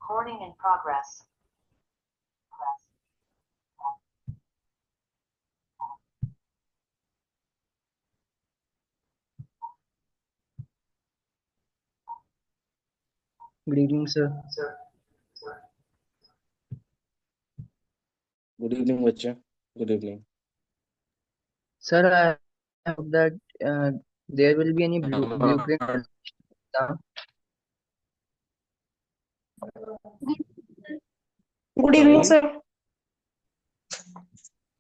Recording in progress. Good evening, sir. Good evening, bachcha. Good evening. Sir, I hope that there will be any blueprint for exam. Good evening, Sorry? sir.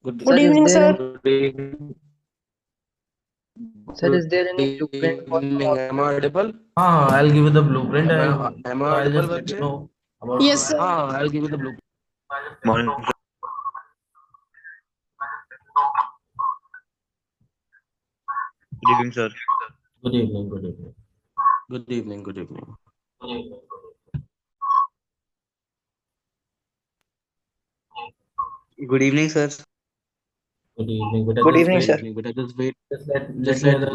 Good Good Sir, evening, is there sir. any, Good evening. sir, is there any blueprint for tomorrow? Am I audible? I'll give you the blueprint. Am I I'll audible, just let you bachcha? know about Yes, sir. I'll give you the blueprint. Morning. Good evening, sir. Good evening. Good evening. Good evening. Good evening. Good evening, sir. Good evening. But Good just evening, wait. sir. Evening, but just wait. Just let me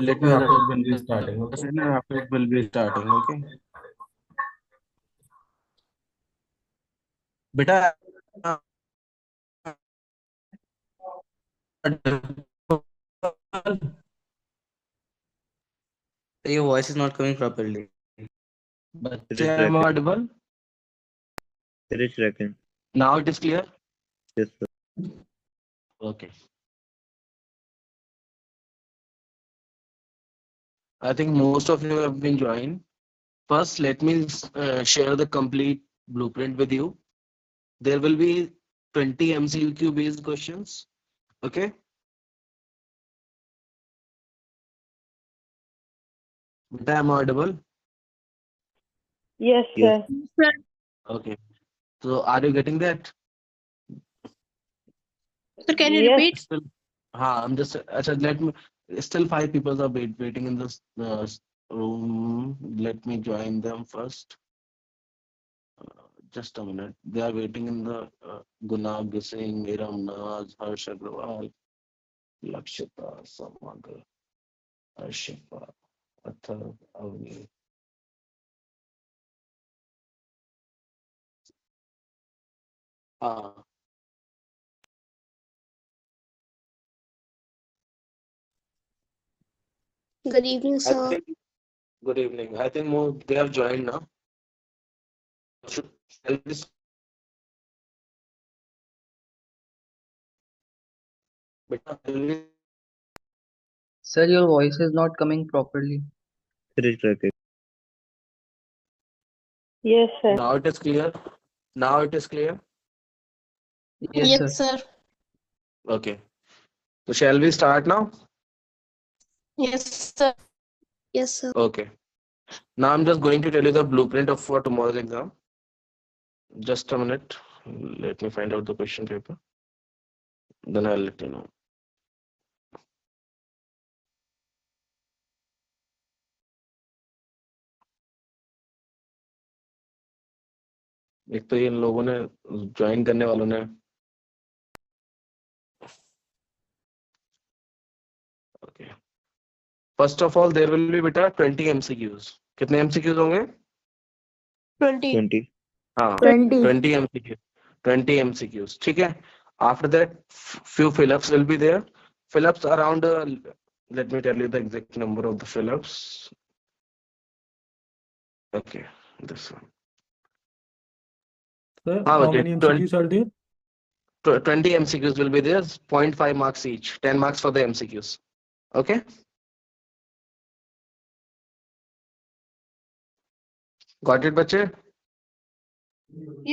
Let me after it will be starting. Okay. after it will be starting. Okay. Beta. Your voice is not coming properly. Bachcha, am I audible? It is second. Now it is clear? Yes, sir. Okay. I think most of you have been joined. First, let me share the complete blueprint with you. There will be 20 MCQ based questions. Okay. Beta, am I audible? Yes, Yes. sir. Okay. So are you getting that? Sir, can you Yes. repeat? Still, I'm just let me. Still 5 people are waiting in this room. Let me join them first. Just a minute. They are waiting in the Gunag Singh, Iram Naz, Harsh Agrawal, Lakshita, Samagar, Arshifa, Athar, Avni. Good evening, I sir. think, good evening. I think more they have joined now. Shall we Beta, Sir, your voice is not coming properly. It is second. Yes, sir. now it is clear. Now it is clear. Yes, sir. sir. Okay. So shall we start now? Yes, sir. Yes, sir. Okay. Now I'm just going to tell you the blueprint of for tomorrow's exam. Just a minute. Let me find out the question paper. Then I'll let you know. एक तो ये इन लोगों ने join करने वालों ने okay first of all there will be बेटा 20 MCQs कितने एमसीक्यूज होंगे 20. 20. हाँ 20. 20 एमसीक्यू 20 एमसीक्यूज ठीक है after that few fill-ups will be there fill-ups around let me tell you the exact number of the fill-ups okay this one Sir, हाँ how बच्चे many MCQs are there? 20 MCQs will be there, 0.5 marks each, 10 marks for the MCQs. Okay? Got it, bache?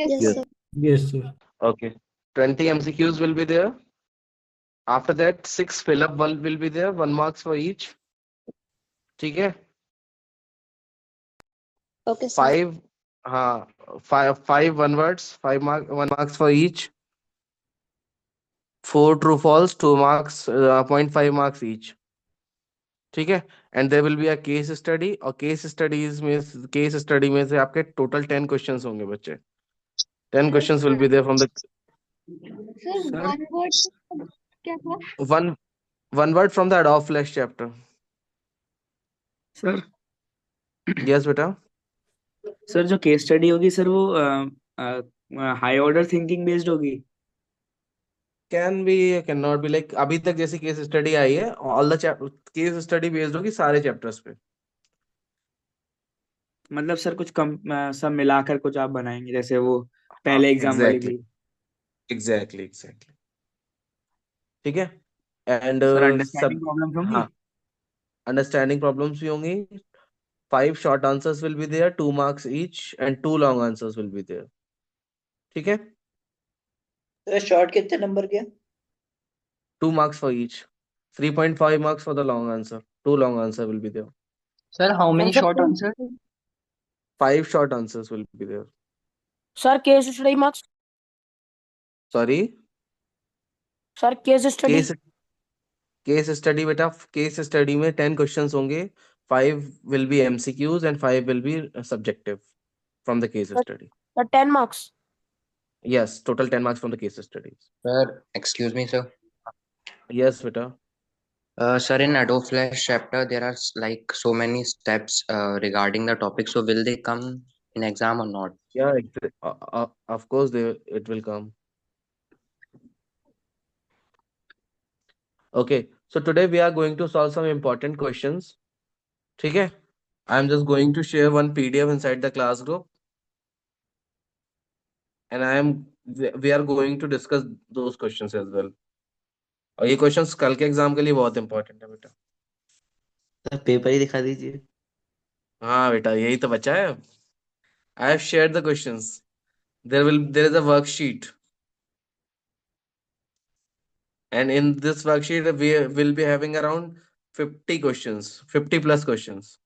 Yes, Yes. sir. Yes, sir. Okay. 20 MCQs will be there. After that, 6 fill-up will be there, 1 marks for each. ठीक है? Okay, sir. 5 one words, 1 marks for each. 4 true false, 2 marks, 0.5 marks each. ठीक है and there will be a case study और case study में से आपके total 10 questions होंगे बच्चे 10 questions will be there from the Sir, one word क्या था? one word from the Adobe Flash chapter. Sir Yes बेटा सर जो केस स्टडी होगी सर वो हाई ऑर्डर थिंकिंग बेस्ड होगी? Can be, can not be, like अभी तक जैसी केस स्टडी आई है, all the case study based होगी सारे चैप्टर्स पे। मतलब सर कुछ कम सब मिलाकर कुछ आप बनाएंगे जैसे वो हाँ, पहले एग्जाम वाली एग्जैक्टली, थी? Exactly, exactly. ठीक है। एंड सर सब, अंडरस्टैंडिंग प्रॉब्लम्स होंगी? हाँ, अंडरस्टैंडिंग प्रॉब्लम्स भी होंगी। 5 short answers will be there, 2 marks each, and 2 long answers will be there. ठीक है। तो शॉर्ट कितने नंबर के? 2 marks for each. 3.5 marks for the long answer. 2 long answer will be there. Sir, how many sir short answers? 5 short answers will be there. Sir case study marks? Sorry, sir case study? case case study बेटा, case study में 10 questions होंगे। 5 will be MCQs and 5 will be subjective from the case study. Sir 10 marks? Yes, total 10 marks from the case studies. Sir, excuse me, sir. Yes, बेटा। Sir, in Adobe Flash chapter, there are like so many steps regarding the topic. So, will they come in exam or not? Yeah, of course it will come. Okay, so today we are going to solve some important questions. ठीक है। I'm just going to share one PDF inside the class group, and we are going to discuss those questions as well. और ये questions कल के exam के लिए बहुत important है बेटा। सर पेपर ही दिखा दीजिए। हाँ बेटा, यही तो बचा है। I have shared the questions. There is a worksheet, and in this worksheet we will be having around 50 questions, 50 plus questions.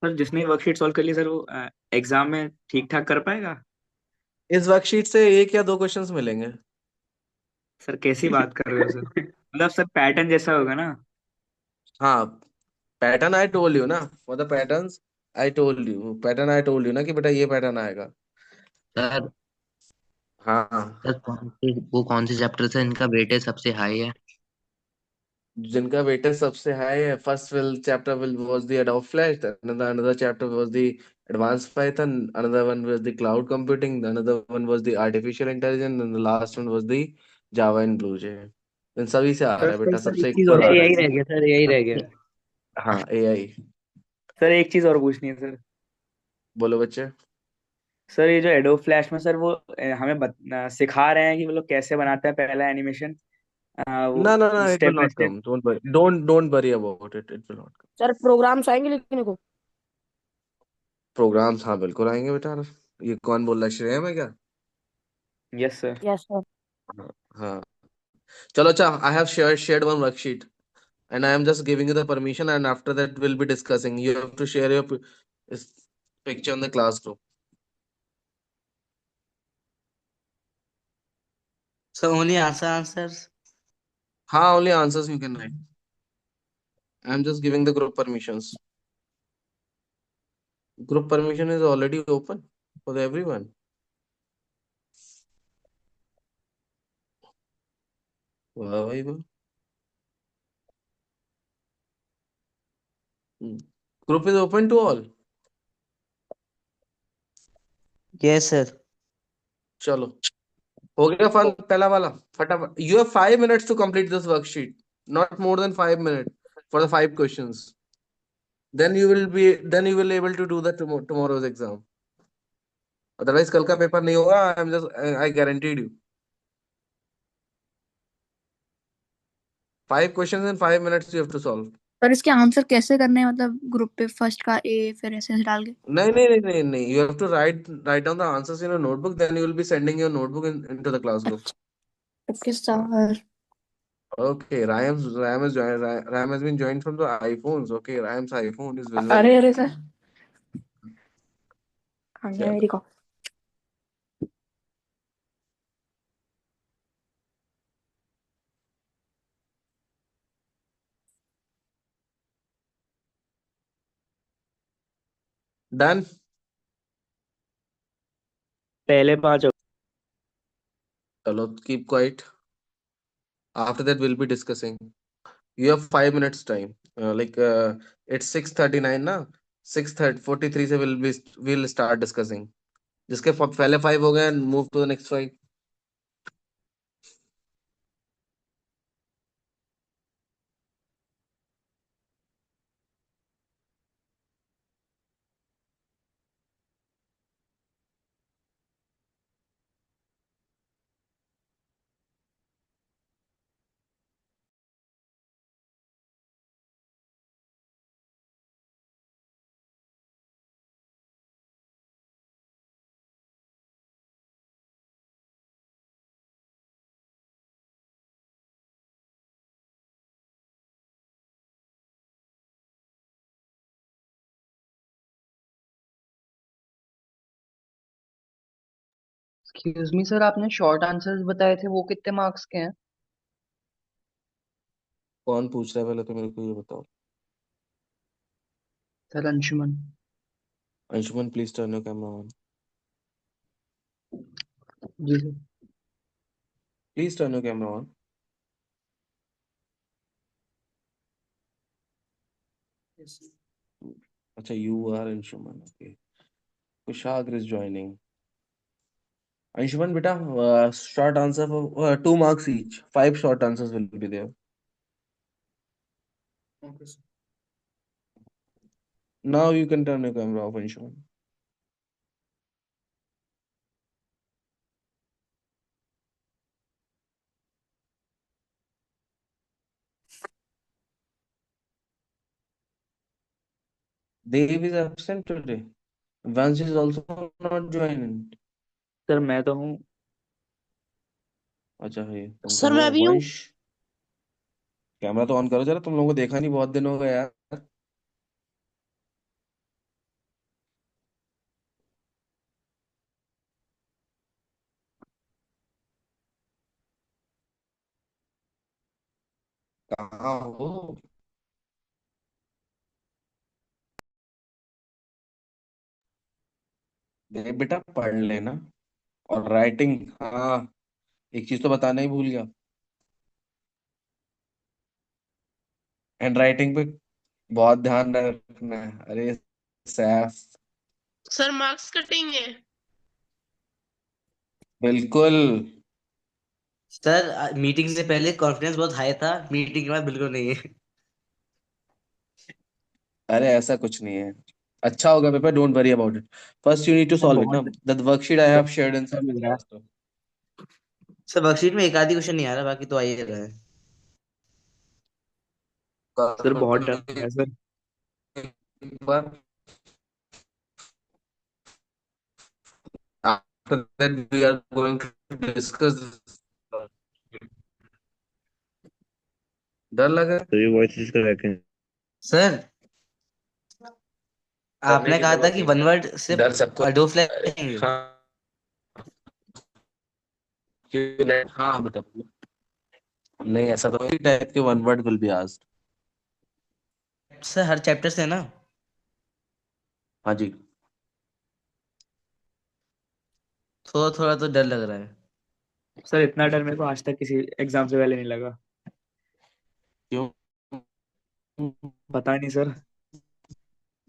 Sir जिसने वर्कशीट सॉल्व कर ली सर वो एग्जाम में ठीक ठाक कर पाएगा? इस वर्कशीट से 1 या 2 questions मिलेंगे। सर कैसी बात कर रहे हो सर? मतलब सर पैटर्न जैसा होगा ना? हाँ, पैटर्न आई टोल्ड यू ना, for the patterns I told you ना कि बेटा ये पैटर्न आएगा। सर, हाँ, सर कौन से चैप्टर से इनका वेटेज सबसे हाई है? जिनका वेटेज सबसे हाई है, first will chapter will was the adobe flash, another chapter was the advanced python, another one was the cloud computing, another one was the artificial intelligence, and the last one was the java and blue j। इन सभी से आ रहा sir है फिर बेटा, sir एक सबसे चीज और इक्वल आ रहा यही है। रह गया सर, यही रह गया। हाँ, एआई। सर एक चीज और पूछनी है सर। बोलो बच्चे। सर ये जो एडोब फ्लैश में सर वो हमें सिखा रहे हैं कि वो लोग कैसे बनाते हैं पहला एनिमेशन, ना ना वो ना, it will step by not step? Come, don't worry about it, it will not come. Sir programs आएंगे लिखने को? प्रोग्राम्स, हाँ बिल्कुल आएंगे बेटा। ये कौन बोल रहा है, श्रेय है क्या? Yes sir. Yes sir. हाँ हाँ। चलो अच्छा, I have shared one worksheet, and I am just giving you the permission, and after that we'll be discussing. You have to share your this picture on the class group. Sir only answers. हाँ, only answers you can write. I am just giving the group permissions. Group permission is already open for everyone. वाह भाई वाह। Group is open to all. Yes sir. चलो, हो गया fun पहला वाला। फटाफट, you have 5 minutes to complete this worksheet, not more than 5 minutes for the 5 questions. Then you will able to do the tomorrow's exam. Otherwise कल का paper नहीं होगा। I guaranteed you 5 questions in 5 minutes you have to solve। पर इसके answer कैसे करने हैं, मतलब ग्रुप पे फर्स्ट का ए फिर ऐसे डाल के? नहीं नहीं नहीं नहीं नहीं, you have to write down the answers in a notebook, then you will be sending your notebook into the class group। Okay sir. Okay, Ram has been joined from the iPhones। Okay, Ram's iPhone is visible। अरे अरे sir, कहाँ गया चलो, मेरी copy? done। पहले 5 चलो, keep quiet। After that we'll be discussing। You have 5 minutes time। It's 6:39 ना, 6:43 से we'll start discussing। जिसके पहले 5 हो गए, move to the next 5। Excuse me sir, आपने शॉर्ट आंसर्स बताए थे, वो कितने मार्क्स के हैं? कौन पूछ रहा है पहले तो मेरे को ये बताओ। Sir Anshuman. Anshuman, please turn your camera on. जी sir. Please turn your camera on. अच्छा, you are Anshuman, okay. Kushagra is joining. Anshuman बेटा, short answer for 2 marks each. 5 short answers will be there. Now you can turn your camera off, Anshuman. Dev is absent today. Vansh is also not joining. Sir मैं तो हूँ। अच्छा है, तुम तो sir हो मैं भी हूँ। वंश। कैमरा तो ऑन करो जरा, तुम लोगों को देखा नहीं, बहुत दिन हो गए यार। कहाँ हो? देव बेटा, पढ़ लेना। और राइटिंग, हाँ, एक चीज तो बताना ही भूल गया। हैंड राइटिंग पे बहुत ध्यान रखना है। अरे सैफ, सर मार्क्स कटेंगे। बिल्कुल। सर मीटिंग से पहले कॉन्फिडेंस बहुत हाई था, मीटिंग के बाद बिल्कुल नहीं है। अरे ऐसा कुछ नहीं है, अच्छा होगा paper, don't worry about it. First you need to sir solve it ना, बहुत the worksheet I have shared in डर लग रहा है। सर वर्कशीट में एक आधी क्वेश्चन नहीं आ रहा, बाकी तो आ ही रहा है। सर बहुत डर लग रहा है sir. after that we are going to discuss this. डर लगा तो ये वॉइस इसका वैकेंट सर करने आपने की कहा था जरूरत कि नहीं वन है। वर्ड डर सिर्फ सबको, अडोब फ्लैश देंगे। हाँ, क्यों नहीं? हाँ बता। नहीं, ऐसा तो टाइप के 1 word will be asked. Sir her chapter से ना। हाँ जी। थोड़ा थोड़ा तो डर लग रहा है। सर इतना डर मेरे को आज तक किसी एग्जाम से पहले नहीं लगा। क्यों? पता नहीं सर।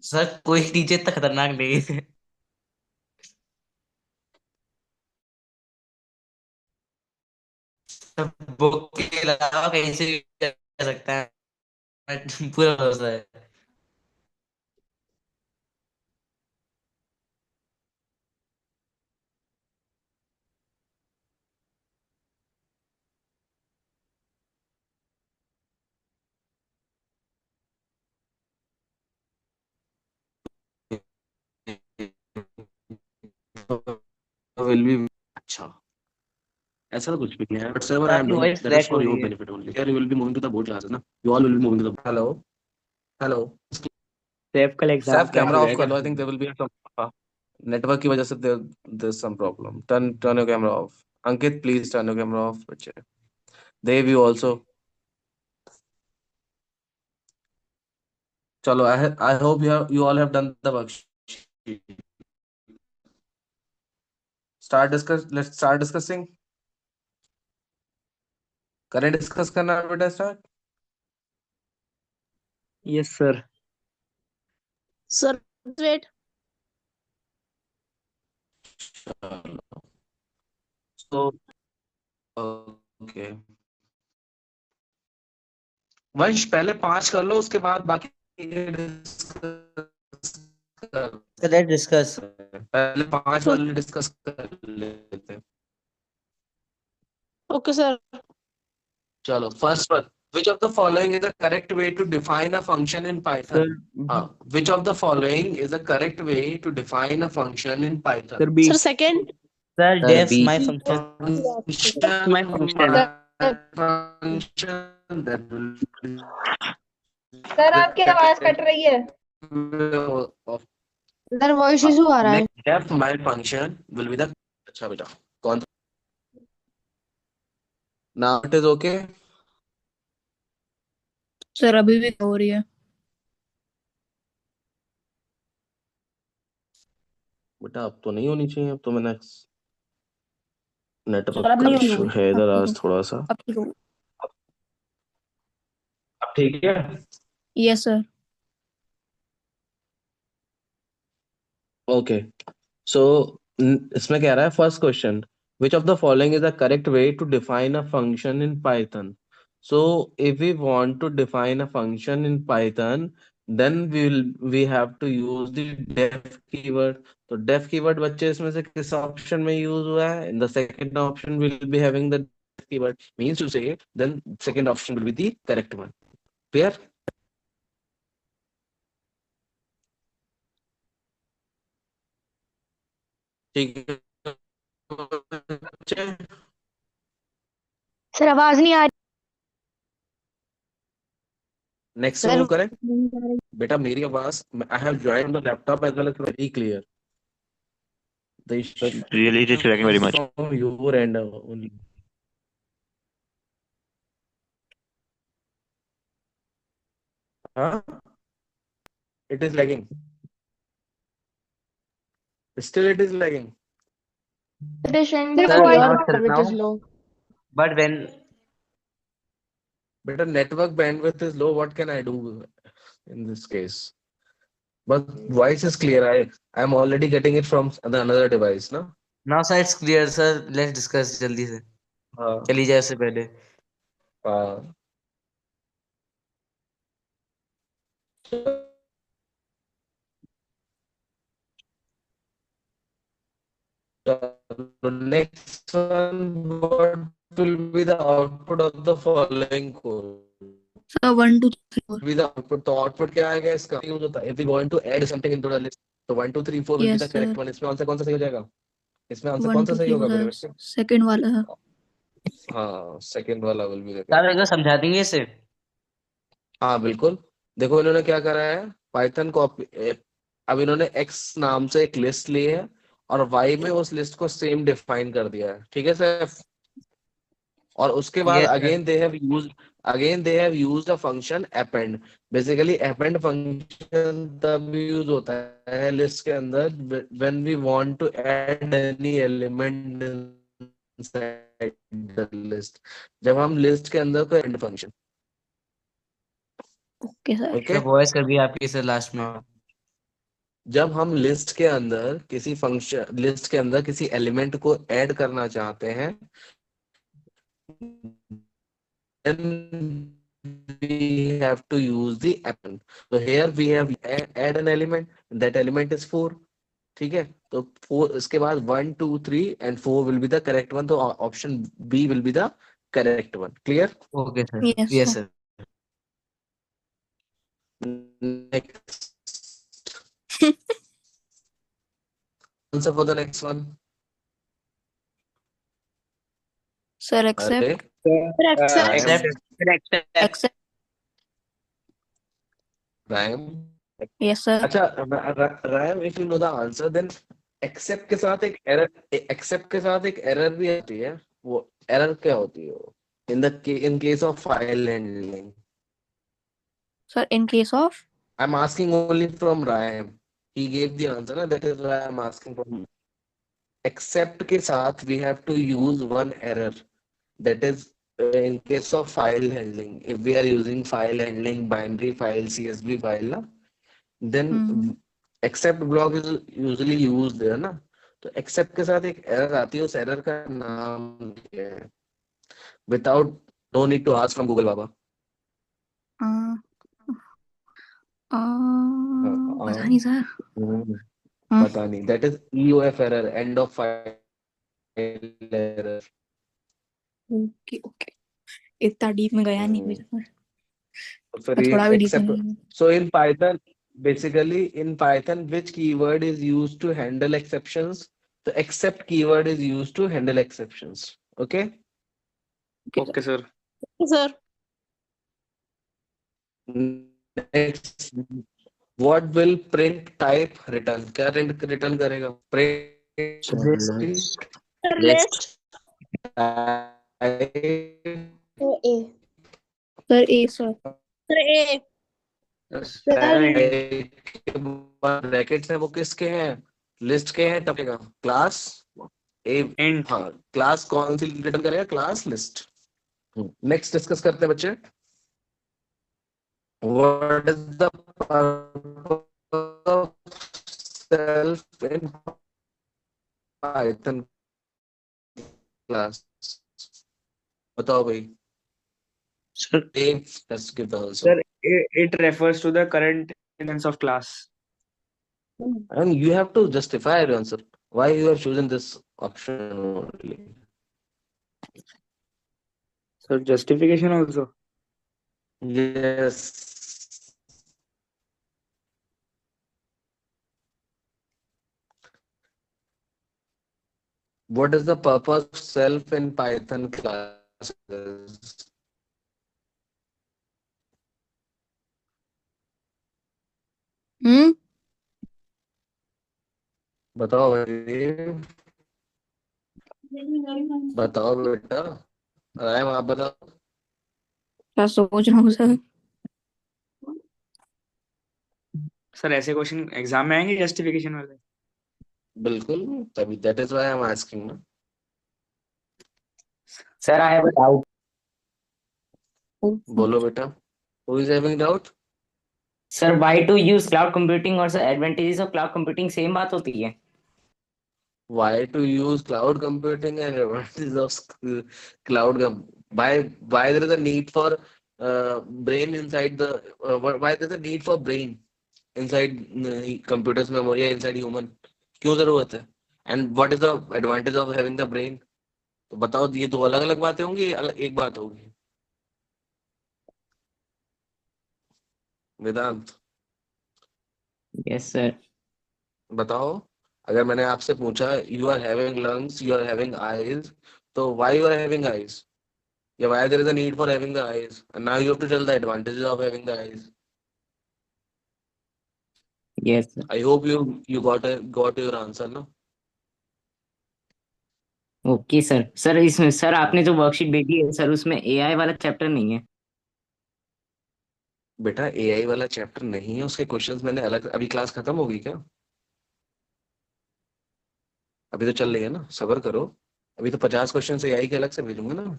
सर कोई टीचर इतना खतरनाक नहीं है। बुक के अलावा कहीं से भी कर सकता है, पूरा भरोसा है। विल बी, अच्छा, ऐसा तो कुछ भी नहीं है, but sir, sir I am आपकी doing voice that is crack हो फॉर रही योर है। Benefit only. यार, you will be moving to the board classes ना, you all will be moving to the, hello, hello. Saif कल exam Saif, crack हो camera off कर जाएगा। लो, I think there will be some network की वजह से there is some problem. Turn your camera of. Ankit, please turn your camera off बच्चे। Dev, you also. चलो, I hope you all have done the worksheet. Let's start discussing. करें discuss करना है बेटा, start. Yes sir. Sir wait. चलो तो okay, वंश पहले 5 कर लो, उसके बाद बाकी डिस्कस कर, So let's discuss. पहले 5 वाले डिस्कस कर लेते हैं। Okay, sir. चलो first one, which of the following is the correct way to define a function in sir Python? Which of the following is the correct way to define a function in Python? Sir B Sir, second. Sir, Sir, def B. my function. My function. Function that will be sir आपकी आवाज cut रही है। of sir voice issue आ रहा है। def my function will be the, अच्छा बेटा कौन, now it is okay? Sir अभी भी हो रही है। बेटा अब तो नहीं होनी चाहिए, अब तो मैंने सर नेटवर्क अब का नहीं इशू होगी, है अब इधर ठीक आज हो, थोड़ा सा। अब ठीक हो। अब ठीक है। Yes sir. ओके सो इसमें कह रहा है first question, which of the following is the correct way to define a function in Python? So if we want to define a function in Python, then we have to use the def keyword. तो def keyword बच्चे इसमें से किस option में use हुआ है? In the second option will be having the def keyword, means to say then second option will be the correct one. Clear? ठीक है बच्चे? सर आवाज नहीं आ नेक्स्ट सर। मूव करें। बेटा मेरी आवाज, I have joined the laptop as well as very clear. The issue Really, it is lagging very is much. from your end only. Huh? It is lagging. Still it is lagging. It is showing the Sir, voice not bandwidth now. is low. But when Better network bandwidth is low. What can I do in this case? But voice is clear. I am already getting it from another device, no? now sir it's clear, sir. Let's discuss जल्दी से। हाँ चली जाए उससे पहले। हाँ। The next one, what will be the output of the following code? Sir 1 2 3 4। Be the output, तो output क्या आएगा इसका? यूज होता है if we want to add something into the list, तो 1 2 3 4 will be yes the correct sir. one. इसमें answer कौन सा सही हो जाएगा? इसमें आंसर 1 कौन सा 2 सही 3 होगा मेरे 4 बच्चे? सेकंड वाला है। हाँ सेकंड वाला will be the sir correct एक बार one. समझा देंगे इसे। हाँ बिल्कुल। देखो इन्होंने क्या करा है, पाइथन कॉपी, अब इन्होंने x नाम से एक लिस्ट ली है और y में उस लिस्ट को सेम डिफाइन कर दिया है, ठीक है सर? और उसके बाद Yes sir. again they have used a function append. Basically append function तब यूज होता है लिस्ट के अंदर when we want to add any element inside the list, जब हम लिस्ट के अंदर कोई end function। Okay sir. Okay, sir voice कर दी आपकी सर लास्ट में। जब हम लिस्ट के अंदर किसी एलिमेंट को ऐड करना चाहते हैं, then we have to use the append. So here we have add an element, that element is 4, ठीक है? तो 4 इसके बाद 1 2 3 and 4 will be the correct one, तो option B will be the correct one. Clear? Okay sir. Yes yes sir. Sir. Next answer for the next one. Sir अरे except except except. Ram, yes sir. अच्छा Ram, if you know the answer then except के साथ एक error भी आती है। वो error क्या होती है? वो in case of file handling. Sir in case of. I'm asking only from Ryan. He gave the answer, na? That is why I'm asking from. Except के साथ we have to use one error. That is in case of file handling. If we are using file handling, binary file, CSV file, na, then except block is usually used there, na. तो accept के साथ एक error आती है, उस error का नाम क्या है? Without, no need to ask from Google बाबा। आ, आ, हाँ, पता नहीं सर। हम्म, हाँ, पता नहीं, that is EOF error, end of file error. Okay okay, इतना डीप में गया नहीं कोई सर, तो फिर और ये थोड़ा भी डीप में एक्सेप्ट, नहीं गया। So in Python, basically in Python, which keyword is used to handle exceptions? The except keyword is used to handle exceptions. Okay. Okay okay sir. Sir Next, what will print type return? क्या return करेगा? Print List. List type ए sir ए sir. Sir ए sir के बाद brackets हैं वो किसके हैं? List के हैं, तब क्या क्लास ए। इंट। हाँ, क्लास कौन सी रिटर्न करेगा? Class list. नेक्स्ट डिस्कस करते हैं बच्चे। What is the purpose of self in Python class? बताओ भाई। Sir Let's give the answer. Sir it refers to the current instance of class. And you have to justify your answer. Why you have chosen this option only? So justification also. Yes. What is the purpose of self in Python classes? हम्म, बताओ भाई, बताओ बेटा, राय आप बताओ। क्या सोच रहा हूँ सर। सर ऐसे क्वेश्चन एग्जाम में आएंगे जस्टिफिकेशन वाले? बिल्कुल, तभी that is why I'm asking ना। Sir I have a doubt. बोलो बेटा। Who is having doubt? Sir why to use cloud computing और sir advantages of cloud computing same बात होती है? Why to use cloud computing and advantages of cloud why there is a need for brain inside the why there is a need for brain inside computers memory या inside human? क्यों जरूरत है? And what is the advantage of having the brain? तो बताओ, ये दो अलग अलग बातें होंगी, एक बात होगी? Vedant, yes sir. बताओ। अगर मैंने आपसे पूछा you are having lungs, you are having eyes, तो why you are having eyes? Yeah, why there is a need for having the eyes, and now you have to tell the advantages of having the eyes. Yes sir. I hope you got your answer, no? Okay sir. Sir इसमें sir आपने जो worksheet भेजी है sir उसमें AI वाला chapter नहीं है? बेटा AI वाला चैप्टर नहीं है, उसके क्वेश्चंस मैंने अलग, अभी क्लास खत्म होगी क्या? अभी तो चल रही है ना, सब्र करो। अभी तो 50 क्वेश्चन AI के अलग से भेजूंगा ना।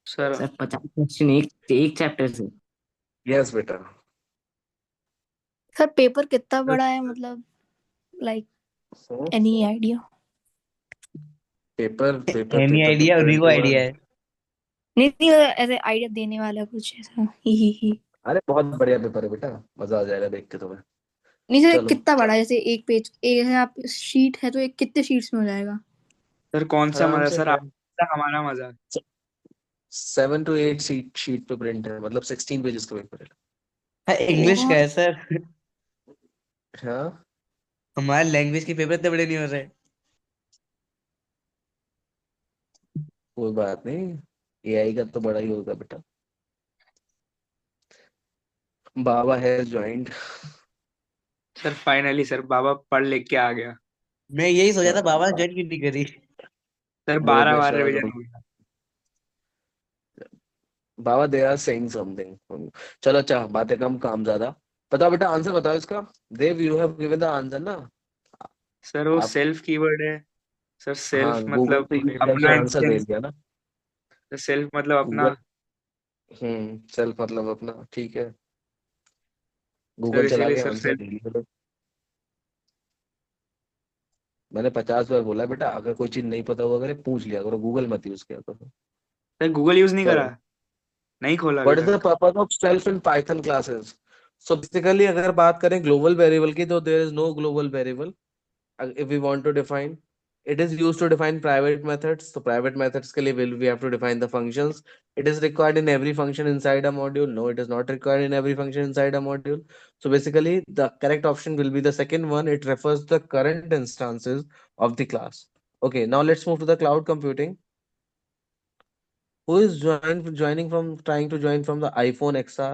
सर सर 50 क्वेश्चन एक एक चैप्टर से? यस बेटा। सर पेपर कितना बड़ा है, मतलब like any idea? Paper paper any paper तो आइडिया उन्हीं को आइडिया 21। है। नहीं नहीं, ऐसे आइडिया देने वाला कुछ ऐसा ही। अरे बहुत बढ़िया पेपर है बेटा, मजा आ जाएगा देख के तुम्हें। नहीं सर, चलो, कितना बड़ा है? जैसे एक पेज एक है, आप शीट है तो एक कितने शीट्स में हो जाएगा? सर कौन सा आराम मजा से सर, आपका हमारा मजा? 7 to 8 शीट पे प्रिंट है, मतलब 16 पेजेस का पेपर इंग्लिश का और है सर। है। हाँ, हमारे लैंग्वेज के पेपर इतने बड़े नहीं हो रहे। कोई बात नहीं, AI का तो बड़ा ही होगा बेटा। Baba has joined. Sir finally sir Baba पढ़ लिख के आ गया। मैं यही सोचा था बाबा ने ज्वाइन क्यों नहीं करी। सर बहुत 12 बार बेशर्म रिवीजन लोग। हो गया। बाबा दे आर सेइंग समथिंग। चलो अच्छा, बातें कम काम ज्यादा। बताओ बेटा, आंसर बताओ इसका। Dev, you have given the answer ना? सर वो आप, सेल्फ कीवर्ड है। सर हाँ, सेल्फ गूगल मतलब से यूज करके अपना आंसर दे इंस्टेंस। दिया ना। सेल्फ मतलब अपना। गूगल, सेल्फ मतलब अपना, ठीक है। सर गूगल चला इसीलिए के सर आंसर सेल्फ। दे दिया। मैंने 50 बार बोला है बेटा, अगर कोई चीज नहीं पता होगा करे पूछ लिया करो, गूगल मत यूज किया करो। सर गूगल यूज नहीं करा, चलो, नहीं खोला अभी व्हाट इज द तक। Purpose of self in Python classes? So basically अगर बात करें ग्लोबल वेरिएबल की, तो there is no global variable if we want to define. It is used to define private methods. So private methods के लिए we have to define the functions. It is required in every function inside a module. No, it is not required in every function inside a module. So basically the correct option will be the second one. It refers to the current instances of the class. Okay, now let's move to the cloud computing. Who is joining from trying to join from the iPhone XR?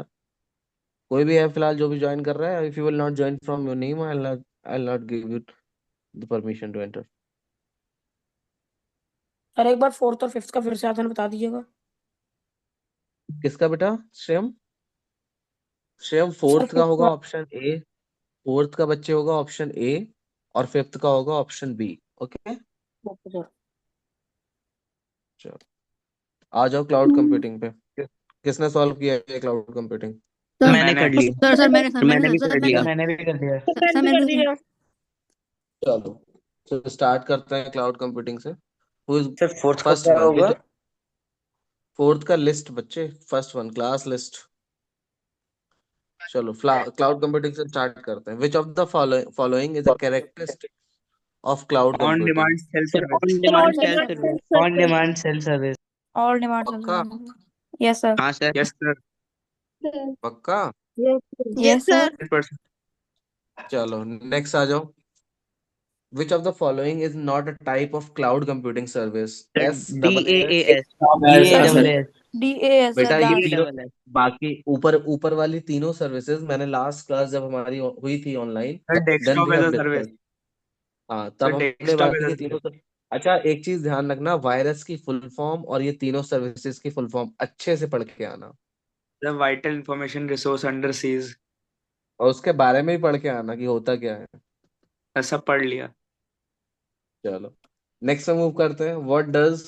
कोई भी है फिलहाल जो भी join कर रहा है? If you will not join from your name, I'll not give you the permission to enter. Sir एक बार फोर्थ और फिफ्थ का फिर से आंसर बता दीजिएगा। किसका बेटा? श्रेयम? श्रेयम सर फोर्थ का फिफ्थ होगा का। ऑप्शन ए, फोर्थ का बच्चे होगा ऑप्शन ए, और फिफ्थ का होगा option B. Okay, okay sir. चलो आ जाओ क्लाउड कंप्यूटिंग पे। किसने सॉल्व किया है क्लाउड कंप्यूटिंग? सर मैंने कर लिया। सर सर मैंने सर मैंने मैंने भी सर कर मैंने लिया। सर मैंने भी कर लिया। तो सर मैंने भी मैंने कर सर दिया। चलो, तो स्टार्ट करते हैं क्लाउड कंप्यूटिंग से। हु इज सर फोर्थ का फर्स्ट क्या वन? होगा? फोर्थ का लिस्ट बच्चे, फर्स्ट वन क्लास लिस्ट। चलो क्लाउड कंप्यूटिंग से स्टार्ट करते हैं। Which of the following is a characteristic of cloud on computing? Demand self sir service. On और demand self demand service. Self on service. Demand self service. All demand पक्का? Yes sir हाँ sir. Yes sir. पक्का? Yes sir 100%। चलो next आ जाओ। Which of the following is not a type of cloud computing service? S D double A S? A S. D A sir double D S. D A S sir बेटा ये D दास तीनों, double S. बाकी ऊपर ऊपर वाली तीनों services मैंने last class जब हमारी हुई थी online, sir then desktop we as have a service. Discuss. हाँ, सर तब हमने डेस्कटॉप बाकी एज के अ तीनों सर्विस। अच्छा एक चीज ध्यान रखना, वायरस की फुल फॉर्म और ये तीनों सर्विसेज की फुल फॉर्म अच्छे से पढ़ के आना, sir vital information resource under seize. और उसके बारे में भी पढ़ के आना कि होता क्या है। सब पढ़ लिया। चलो नेक्स्ट मूव करते हैं। What does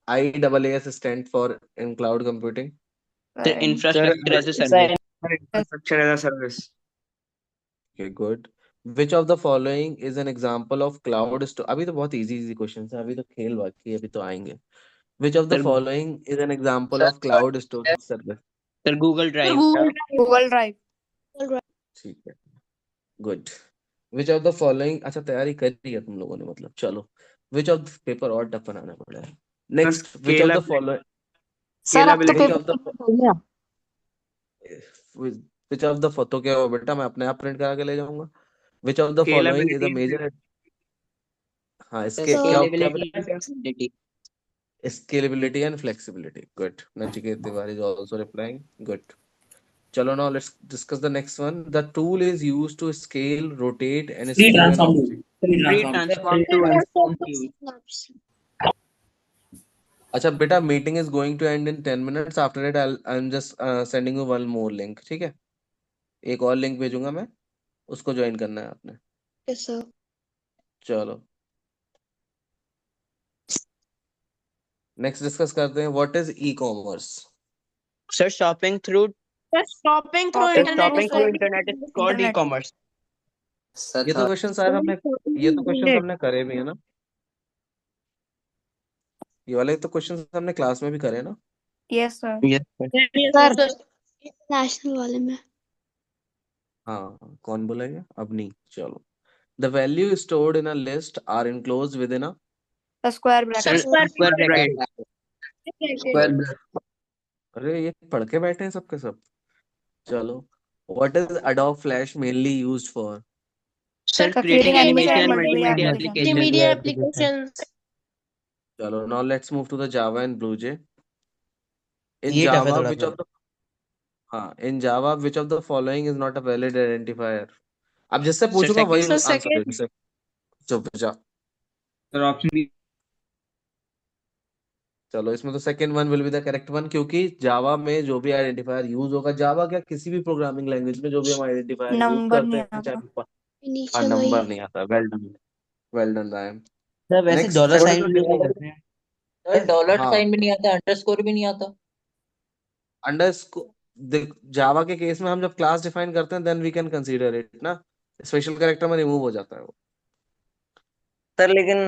I double S stand for in cloud computing? Sir sir infrastructure as a service. Infrastructure as a service. Okay, good. Which of the following is an example of cloud store? अभी तो बहुत easy easy question है, अभी तो खेल बाकी है, अभी तो आएंगे। Which of the sir following is an example of cloud storage service? Sir Google sir drive. Google Google drive drive. ठीक है, good. Which of the following, अच्छा तैयारी कर ली है तुम लोगों ने मतलब, चलो। Which of the पेपर और टफ बनाना पड़ा है। Next, which of the following, sir अब तो which scalability. of the paper हो गया। which of the तो क्या हुआ बेटा, मैं अपने आप प्रिंट करा के ले जाऊंगा। Which of the following is a scalability. major, हाँ सर इसके क्या क्या स्केलेबिलिटी बेटा? And flexibility. Scalability and flexibility. Good. Nachiket Tiwari is also replying. Good. Chalo, now let's discuss the next one. The tool is used to scale, rotate, and Free store an transform object. tool. Free transform tool. अच्छा बेटा, meeting is going to end in 10 minutes. After that I am just sending you one more link, ठीक है? एक और link भेजूंगा मैं, उसको join करना है आपने। Yes sir. चलो नेक्स्ट डिस्कस करते हैं। What is e commerce? Sir shopping through sir shopping through sir shopping through internet. Internet is called e commerce. ये तो क्वेश्चन शायद हमने, ये तो क्वेश्चन हमने करे भी है ना, ये वाले तो क्वेश्चन हमने क्लास में भी करे ना। Yes sir yes sir international वाले में। हाँ, कौन बोला ये? अब नहीं, चलो। The value stored in a list are enclosed within a, square sir bracket square bracket. good. अरे ये पढ़ के बैठे हैं सबके सब। चलो, what is Adobe Flash mainly used for? Sir For creating creating animation animation and and multimedia multimedia application. Multimedia applications. चलो now let's move to the Java and BlueJ. In ये टफ है Java, थोड़ा which सा। of the, हाँ, in Java, which of the following is not a valid identifier? अब जिससे sir पूछूंगा वही सेकंड। Sir answer second. दे। चुप जा। Sir option B. चलो इसमें तो second one will be the correct one, क्योंकि जावा में जो भी आइडेंटिफायर यूज होगा, जावा क्या किसी भी प्रोग्रामिंग लैंग्वेज में जो भी हम आइडेंटिफायर यूज नंबर करते नहीं हैं, आता। चाहे नीचे नंबर वही। नहीं आता। Well done, well done Ram. Sir वैसे next, dollar what is sign the भी नहीं डिफरेंस? करते हैं। सर डॉलर हाँ, साइन भी नहीं आता, अंडरस्कोर भी नहीं आता। अंडर जावा के केस में हम जब क्लास डिफाइन करते हैं then we can consider it ना, स्पेशल कैरेक्टर में रिमूव हो जाता है वो। सर लेकिन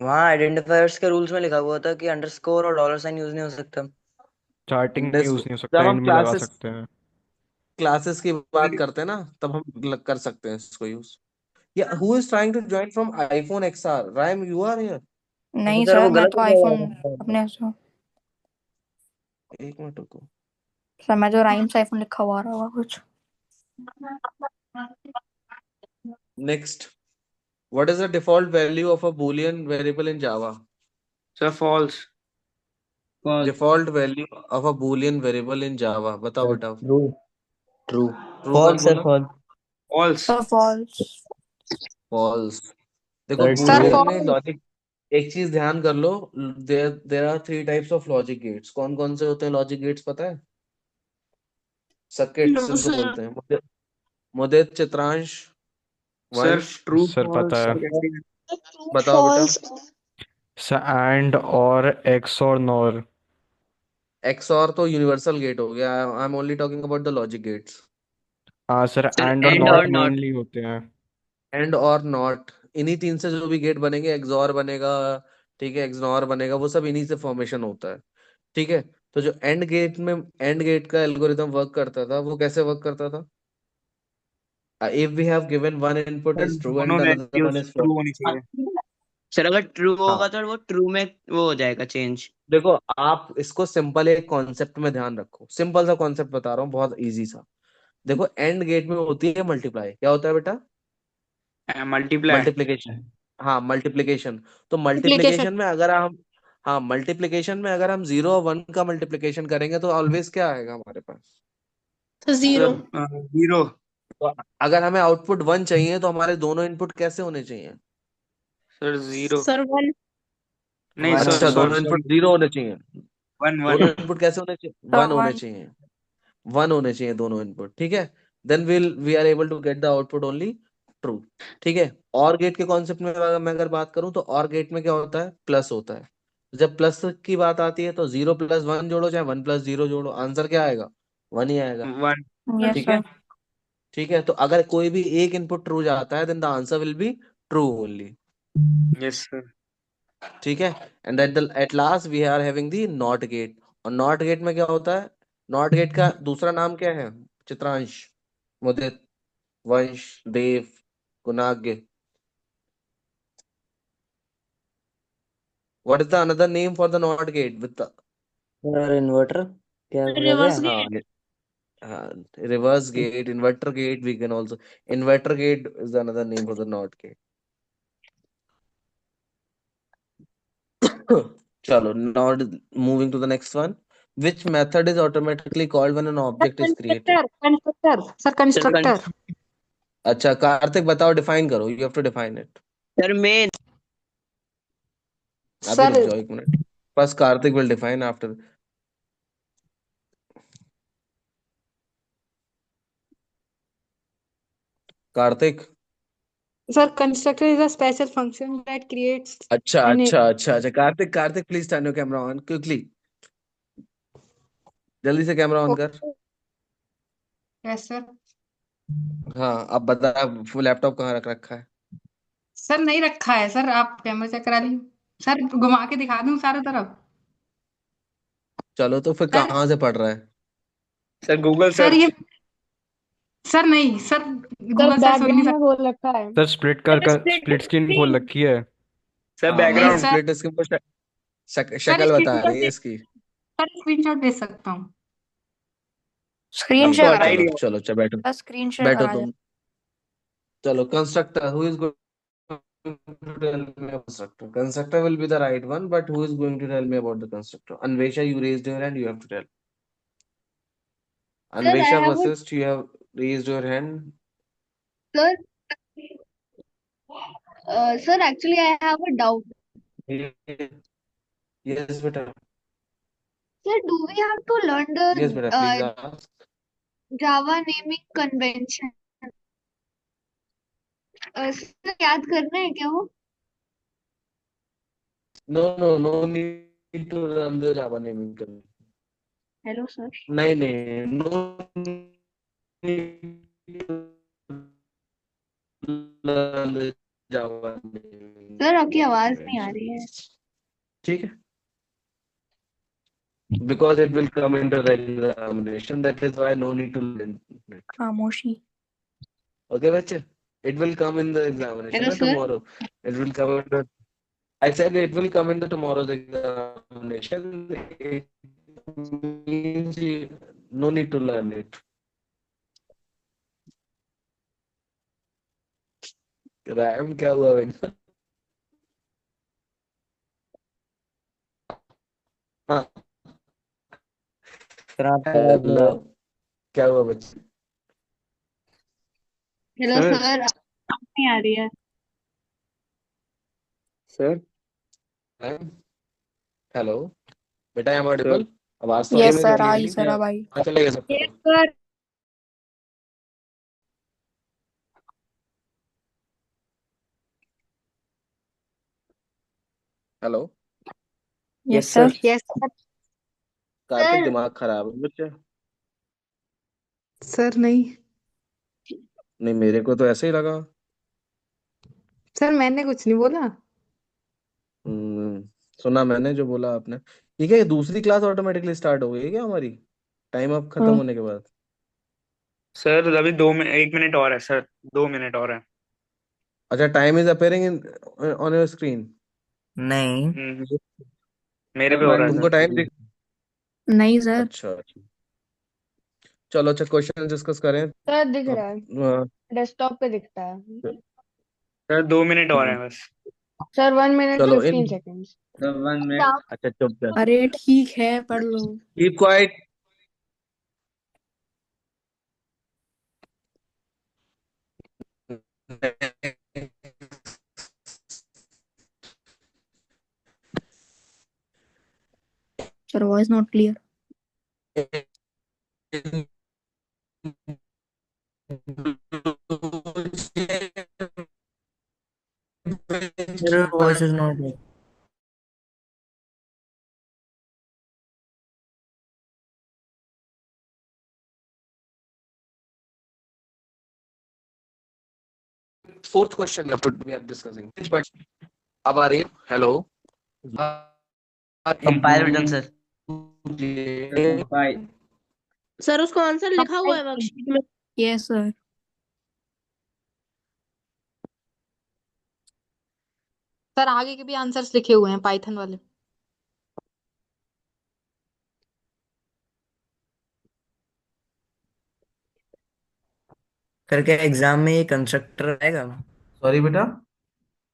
वहाँ आइडेंटिफायर्स के रूल्स में लिखा हुआ था कि अंडरस्कोर और डॉलर साइन यूज नहीं हो सकता। स्टार्टिंग में यूज नहीं हो सकता, जब हम एंड में लगा क्लासेस सकते हैं। क्लासेस की बात करते हैं ना, तब हम कर सकते हैं इसको यूज। या who is trying to join from iPhone XR? राइम, यू आर हियर? नहीं सर वो सर, मैं गलत तो हो आईफोन जाएगा। अपने से हूँ। एक मिनट रुको। सर मैं तो राइम्स आईफोन लिखा हुआ आ रहा होगा कुछ। Next, what is the default value of a boolean variable in Java? Sir false. False. Default value of a boolean variable in Java, बताओ सर बेटा। ट्रू। ट्रू। ट्रू कौन फॉल्स सर, बोला? False. False. Sir false. False. देखो sir sir true. Boolean में false. Logic, एक चीज ध्यान कर लो, there there are three types of logic gates. कौन कौन से होते हैं लॉजिक गेट्स, पता है? सर्किट्स नो इनको सर। बोलते हैं। मुदित, चित्रांश, सर वंश, ट्रू सर पता फॉल्स है। कैसे? ट्रू बताओ बेटा। फॉल्स। सर एंड और एक्स और नॉर। एक्स और तो यूनिवर्सल गेट हो गया। I am only talking about the logic gates. हाँ सर, सर एंड और एंड नॉट और नॉट। मेनली होते हैं। एंड और नॉट, इन्हीं तीन से जो भी गेट बनेंगे, एक्सॉर बनेगा, ठीक है, एक्सनॉर बनेगा, वो सब इन्हीं से फॉर्मेशन होता है। ठीक है। तो जो एंड गेट में, एंड गेट का एल्गोरिदम वर्क करता था, वो कैसे वर्क करता था? If we have given one input sir is true दोनों and another one values is true false. होनी चाहिए। सर अगर ट्रू होगा हाँ, तो वो ट्रू में वो हो जाएगा चेंज। देखो आप इसको सिंपल एक कॉन्सेप्ट में ध्यान रखो, सिंपल सा कॉन्सेप्ट बता रहा हूँ, बहुत इजी सा। देखो एंड गेट में होती है मल्टीप्लाई, क्या होता है बेटा? मल्टीप्लाई। मल्टीप्लिकेशन। हाँ, मल्टीप्लिकेशन। तो एप्लीकेशन। मल्टीप्लिकेशन में अगर हम, हाँ, मल्टीप्लिकेशन में अगर हम 0 और 1 का मल्टीप्लिकेशन करेंगे तो ऑलवेज क्या आएगा हमारे पास? तो जीरो। Sir zero. तो अगर हमें आउटपुट 1 चाहिए तो हमारे दोनों इनपुट कैसे होने चाहिए? Sir zero. Sir one. नहीं वन सर अच्छा, होने सॉरी दोनों चाहिए। Input sorry. 0 होने चाहिए। One one. दोनों इनपुट कैसे होने चाहिए? सर 1 होने वन। चाहिए। 1 होने चाहिए दोनों इनपुट, ठीक है। Then we are able to get the output only true. ठीक है। और गेट के कॉन्सेप्ट में अगर मैं अगर बात करूं तो और गेट में क्या होता है? प्लस होता है। जब प्लस की बात आती है तो 0 + 1 जोड़ो, चाहे 1 + 0 जोड़ो, आंसर क्या आएगा? 1 ही आएगा। वन। यस ठीक है। सर। ठीक है, तो अगर कोई भी एक इनपुट ट्रू जाता है then the answer will be true only. Yes sir. ठीक है। And at last we are having the not gate. और नॉट गेट में क्या होता है? नॉट गेट का दूसरा नाम क्या है? Chitransh, Mudit, Vansh, Dev, Gunagya, what is the another name for the not gate with the? Sir inverter क्या कर रहे रिवर्स हैं? हाँ, गेट। हाँ, reverse gate, inverter gate, we can also, inverter gate is another name for the not gate. चलो, now moving to the next one. Which method is automatically called when an sir object is created? Constructor constructor sir sir constructor. अच्छा कार्तिक बताओ, define करो, you have to define it. Sir main. अभी sir रुक जाओ एक minute, first Kartik will define after. Kartik. Sir constructor is a special function that creates अच्छा an. अच्छा अच्छा अच्छा, Kartik Kartik please turn your camera on quickly, जल्दी से कैमरा ऑन कर। Yes sir. हाँ, अब बता, लैपटॉप कहाँ रख रखा है? सर नहीं रखा है सर, आप कैमरा चेक करा लीजिए। सर घुमा के दिखा दूं चारों तरफ। चलो तो फिर सर। कहाँ से पढ़ रहा है? सर गूगल सर ये। सर्च। सर नहीं सर, सर गूगल सर्च हो ही नहीं बैकग्राउंड में सकता। बोल रखा है। सर स्प्लिट कर स्प्लिट स्प्लिट स्क्रीन खोल स्क्रीन। रखी है। सर हाँ, नहीं मैंने बैकग्राउंड। सर। स्प्लिट स्क्रीन पर सर शक्ल बता स्क्रीनशॉट रही है इसकी। सर स्क्रीनशॉट भेज सकता हूँ। स्क्रीन नहीं शेयर इसको नहीं, हटा करा ही चलो दिया। चलो चलो, बैठो। बस स्क्रीन शेयर बैठो करा दे। तुम। चलो, constructor, who is to tell me about constructor? Constructor will be the right one, but who is going to tell me about the constructor? Anvesha, you raised your hand, you have to tell. Sir, I Anvesha have a versus you have raised your hand. sir. Sir, actually, I have a doubt. Yes, beta. Sir, do we have to learn Yes, the beta. Please ask. Java naming convention? Sir याद करना है क्या वो? No, no, no need to learn the Java naming convention. Hello sir. नहीं नहीं, no need to learn the Java naming sir आपकी आवाज नहीं आ रही है। ठीक है, because it will come into the examination, that is why no need to learn it. खामोशी। Okay, बच्चे, it will come in the examination hello sir. tomorrow. It will come in the, I said it will come in the tomorrow's examination. It means no need to learn it. RAM क्या हुआ बेटा? हाँ, sir आपका आवाज नहीं hello, आ रही। क्या हुआ बच्चे? हेलो सर सर आवाज नहीं आ रही है। सर हेलो बेटा, आई एम सर ऑडिबल? आवाज तो आ रही है यस मेरी सर आपको? आई सर अब आई। हाँ, चलेगा यस सब। Sir. Hello yes yes sir. Sir. Yes sir. Kartik, दिमाग खराब है बच्चे? सर नहीं। नहीं, मेरे को तो ऐसे ही लगा। सर मैंने कुछ नहीं बोला। हम्म, सुना मैंने जो बोला आपने। ठीक है, दूसरी क्लास ऑटोमेटिकली स्टार्ट हो गई है क्या हमारी, टाइम अप खत्म हाँ होने के बाद? सर अभी 1 मिनट और है सर। 2 मिनट और है। अच्छा, time is appearing in on your screen? नहीं। मेरे पे हो रहा है तुमको टाइम सर। दिख? नहीं सर। अच्छा अच्छा, चलो अच्छा, क्वेश्चन डिस्कस करें सर दिख अब। रहा है, डेस्कटॉप पे दिखता है। सर 2 मिनट और है बस। सर 1 मिनट चलो 15 सेकेंड्स। Sir 1 minute. अच्छा चुप कर। अरे ठीक है पढ़ लो। Keep quiet. Sir voice not clear. Your voice is not there. Fourth question we are discussing. अब आ रही है? Hello. Compile button sir. Compile. Sir उसका आंसर लिखा हुआ है वर्कशीट में। Yes sir. सर आगे के भी आंसर्स लिखे हुए हैं पाइथन वाले। सर क्या एग्जाम में ये कंस्ट्रक्टर आएगा? सॉरी बेटा।